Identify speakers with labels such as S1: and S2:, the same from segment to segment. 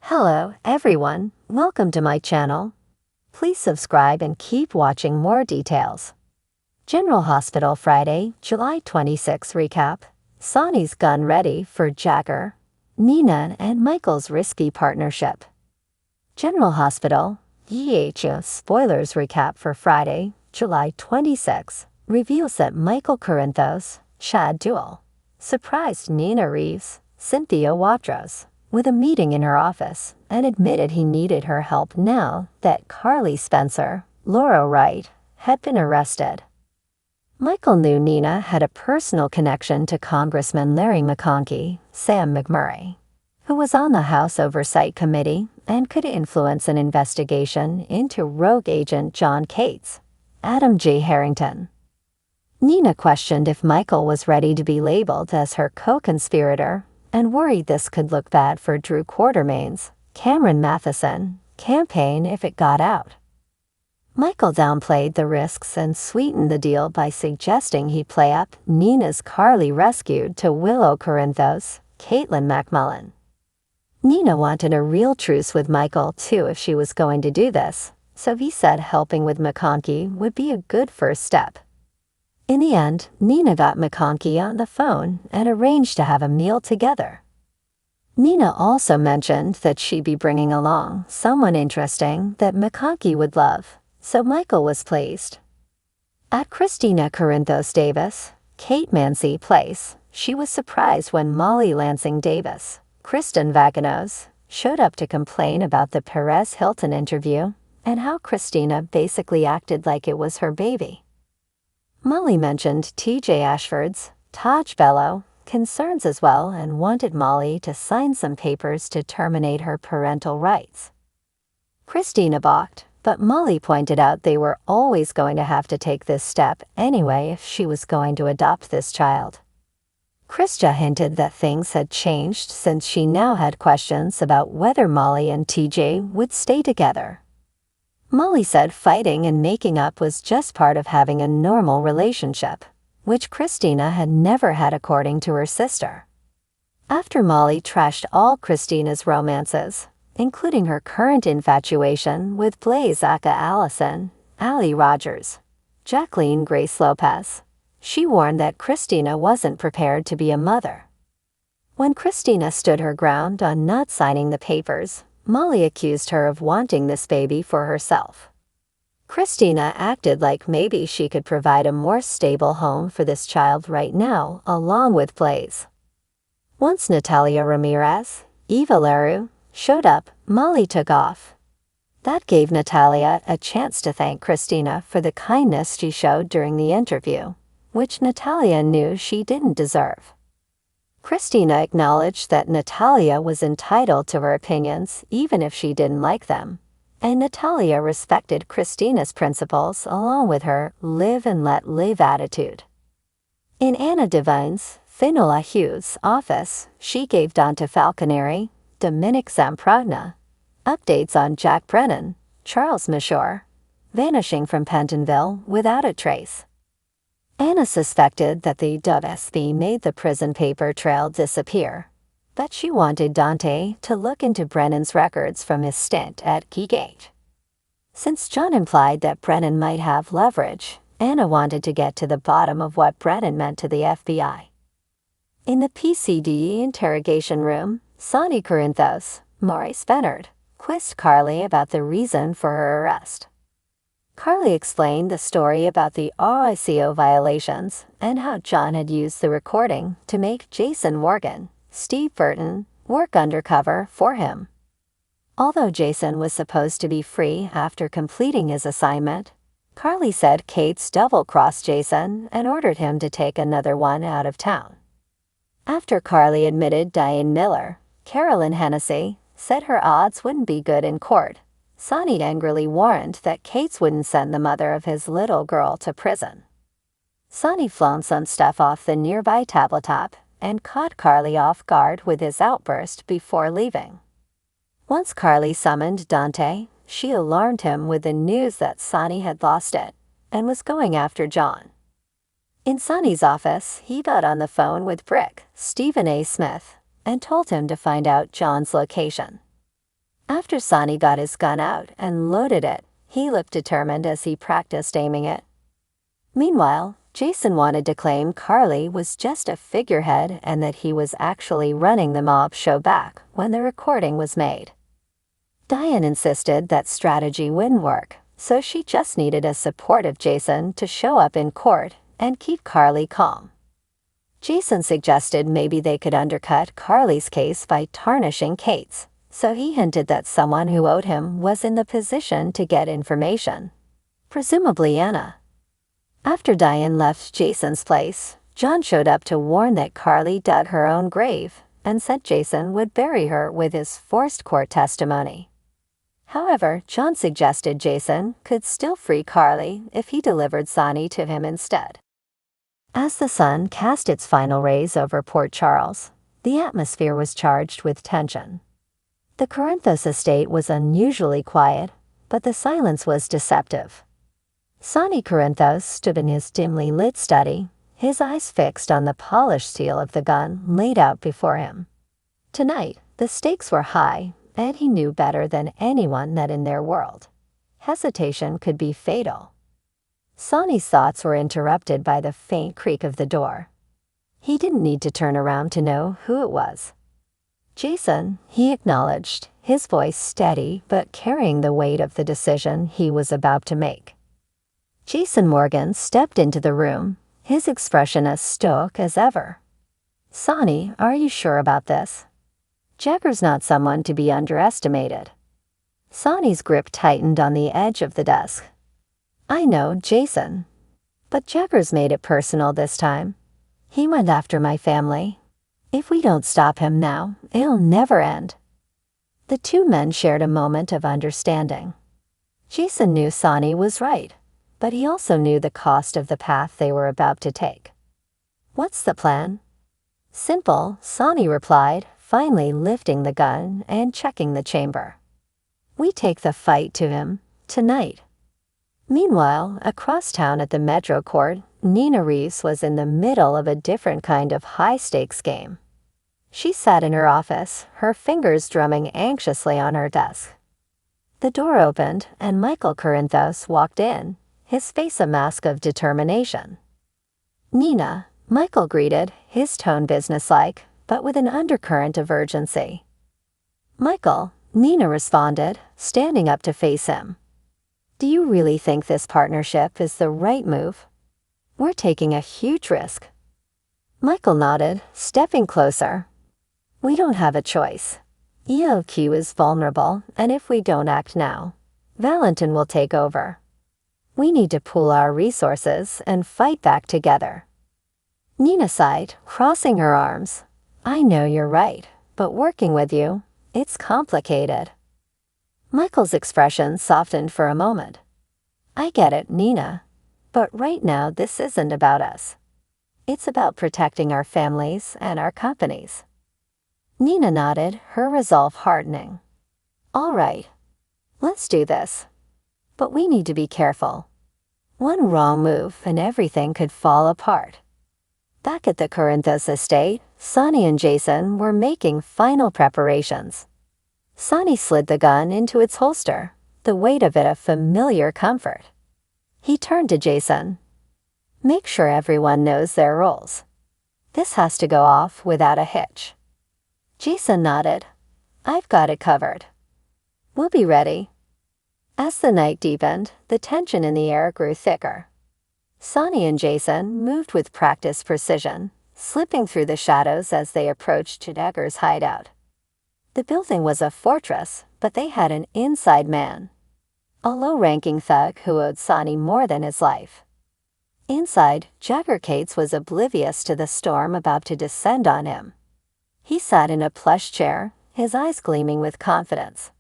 S1: Hello, everyone. Welcome to my channel. Please subscribe and keep watching more details. General Hospital Friday, July 26 recap. Sonny's gun ready for Jagger. Nina and Michael's risky partnership. General Hospital, spoilers recap for Friday, July 26 reveals that Michael Corinthos, Shad Duel, surprised Nina Reeves, Cynthia Watros, with a meeting in her office and admitted he needed her help now that Carly Spencer, Laura Wright, had been arrested. Michael knew Nina had a personal connection to Congressman Larry McConkey, Sam McMurray, who was on the House Oversight Committee and could influence an investigation into rogue agent John Cates, Adam J. Harrington. Nina questioned if Michael was ready to be labeled as her co-conspirator and worried this could look bad for Drew Quartermain's, Cameron Matheson, campaign if it got out. Michael downplayed the risks and sweetened the deal by suggesting he play up Nina's Carly rescued to Willow Corinthos, Caitlin McMullen. Nina wanted a real truce with Michael too if she was going to do this, so he said helping with McConkey would be a good first step. In the end, Nina got McConkey on the phone and arranged to have a meal together. Nina also mentioned that she'd be bringing along someone interesting that McConkey would love, so Michael was pleased. At Christina Corinthos Davis, Kate Mancy place, she was surprised when Molly Lansing Davis, Kristen Vaganos, showed up to complain about the Perez Hilton interview and how Christina basically acted like it was her baby. Molly mentioned T.J. Ashford's, Taj Bello, concerns as well and wanted Molly to sign some papers to terminate her parental rights. Christina balked, but Molly pointed out they were always going to have to take this step anyway if she was going to adopt this child. Krista hinted that things had changed since she now had questions about whether Molly and TJ would stay together. Molly said fighting and making up was just part of having a normal relationship, which Christina had never had according to her sister. After Molly trashed all Christina's romances, including her current infatuation with Blaze Aka Allison, Ali Rogers, Jacqueline Grace Lopez, she warned that Christina wasn't prepared to be a mother. When Christina stood her ground on not signing the papers, Molly accused her of wanting this baby for herself. Christina acted like maybe she could provide a more stable home for this child right now, along with Blaze. Once Natalia Ramirez, Eva Leroux, showed up, Molly took off. That gave Natalia a chance to thank Christina for the kindness she showed during the interview, which Natalia knew she didn't deserve. Christina acknowledged that Natalia was entitled to her opinions even if she didn't like them, and Natalia respected Christina's principles along with her live and let live attitude. In Anna Devine's, Finola Hughes' office, she gave Dante Falconeri, Dominic Zamprogna, updates on Jack Brennan, Charles Mashore, vanishing from Pentonville without a trace. Anna suspected that the WSB made the prison paper trail disappear, but she wanted Dante to look into Brennan's records from his stint at Keygate. Since John implied that Brennan might have leverage, Anna wanted to get to the bottom of what Brennan meant to the FBI. In the PCD interrogation room, Sonny Corinthos, Maurice Bennard, quizzed Carly about the reason for her arrest. Carly explained the story about the RICO violations and how John had used the recording to make Jason Morgan, Steve Burton, work undercover for him. Although Jason was supposed to be free after completing his assignment, Carly said Cates double-crossed Jason and ordered him to take another one out of town. After Carly admitted Diane Miller, Carolyn Hennessy said her odds wouldn't be good in court. Sonny angrily warned that Cates wouldn't send the mother of his little girl to prison. Sonny flung some stuff off the nearby tabletop and caught Carly off guard with his outburst before leaving. Once Carly summoned Dante, she alarmed him with the news that Sonny had lost it and was going after John. In Sonny's office, he got on the phone with Brick, Stephen A. Smith, and told him to find out John's location. After Sonny got his gun out and loaded it, he looked determined as he practiced aiming it. Meanwhile, Jason wanted to claim Carly was just a figurehead and that he was actually running the mob show back when the recording was made. Diane insisted that strategy wouldn't work, so she just needed a supportive Jason to show up in court and keep Carly calm. Jason suggested maybe they could undercut Carly's case by tarnishing Kate's, so he hinted that someone who owed him was in the position to get information, presumably Anna. After Diane left Jason's place, John showed up to warn that Carly dug her own grave and said Jason would bury her with his forced court testimony. However, John suggested Jason could still free Carly if he delivered Sonny to him instead. As the sun cast its final rays over Port Charles, the atmosphere was charged with tension. The Corinthos estate was unusually quiet, but the silence was deceptive. Sonny Corinthos stood in his dimly lit study, his eyes fixed on the polished steel of the gun laid out before him. Tonight, the stakes were high, and he knew better than anyone that in their world, hesitation could be fatal. Sonny's thoughts were interrupted by the faint creak of the door. He didn't need to turn around to know who it was. Jason, he acknowledged, his voice steady but carrying the weight of the decision he was about to make. Jason Morgan stepped into the room, his expression as stoic as ever. "Sonny, are you sure about this? Jagger's not someone to be underestimated." Sonny's grip tightened on the edge of the desk. "I know, Jason. But Jagger's made it personal this time. He went after my family. If we don't stop him now, it'll never end." The two men shared a moment of understanding. Jason knew Sonny was right, but he also knew the cost of the path they were about to take. "What's the plan?" "Simple," Sonny replied, finally lifting the gun and checking the chamber. "We take the fight to him, tonight." Meanwhile, across town at the Metro Court, Nina Reeves was in the middle of a different kind of high-stakes game. She sat in her office, her fingers drumming anxiously on her desk. The door opened, and Michael Corinthos walked in, his face a mask of determination. "Nina," Michael greeted, his tone businesslike, but with an undercurrent of urgency. "Michael," Nina responded, standing up to face him. "Do you really think this partnership is the right move? We're taking a huge risk." Michael nodded, stepping closer. "We don't have a choice. EOQ is vulnerable, and if we don't act now, Valentin will take over. We need to pool our resources and fight back together." Nina sighed, crossing her arms. "I know you're right, but working with you, it's complicated." Michael's expression softened for a moment. "I get it, Nina. But right now this isn't about us. It's about protecting our families and our companies." Nina nodded, her resolve hardening. "All right. Let's do this. But we need to be careful. One wrong move and everything could fall apart." Back at the Corinthos estate, Sonny and Jason were making final preparations. Sonny slid the gun into its holster, the weight of it a familiar comfort. He turned to Jason. "Make sure everyone knows their roles. This has to go off without a hitch." Jason nodded. "I've got it covered. We'll be ready." As the night deepened, the tension in the air grew thicker. Sonny and Jason moved with practiced precision, slipping through the shadows as they approached Jagger's hideout. The building was a fortress, but they had an inside man, a low-ranking thug who owed Sonny more than his life. Inside, Jagger Cates was oblivious to the storm about to descend on him. He sat in a plush chair, his eyes gleaming with confidence.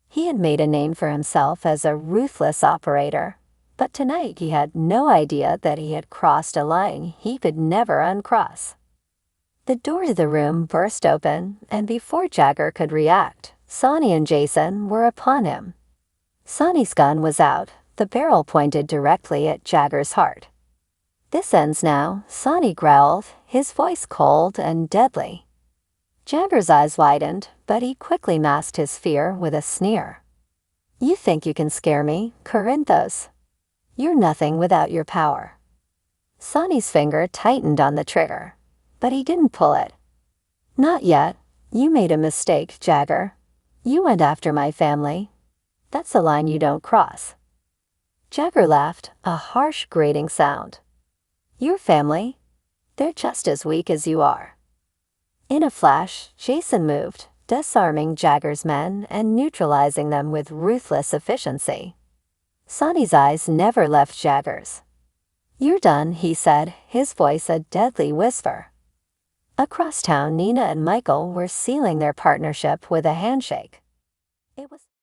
S1: He had made a name for himself as a ruthless operator, but tonight he had no idea that he had crossed a line he could never uncross. The door to the room burst open, and before Jagger could react, Sonny and Jason were upon him. Sonny's gun was out, the barrel pointed directly at Jagger's heart. "This ends now," Sonny growled, his voice cold and deadly. Jagger's eyes widened, but he quickly masked his fear with a sneer. You think you can scare me, Corinthos? You're nothing without your power. Sonny's finger tightened on the trigger, but he didn't pull it. Not yet. You made a mistake, Jagger. You went after my family. That's a line you don't cross. Jagger laughed, a harsh, grating sound. Your family? They're just as weak as you are. In a flash, Jason moved, disarming Jagger's men and neutralizing them with ruthless efficiency. Sonny's eyes never left Jagger's. You're done, he said, his voice a deadly whisper. Across town, Nina and Michael were sealing their partnership with a handshake. It was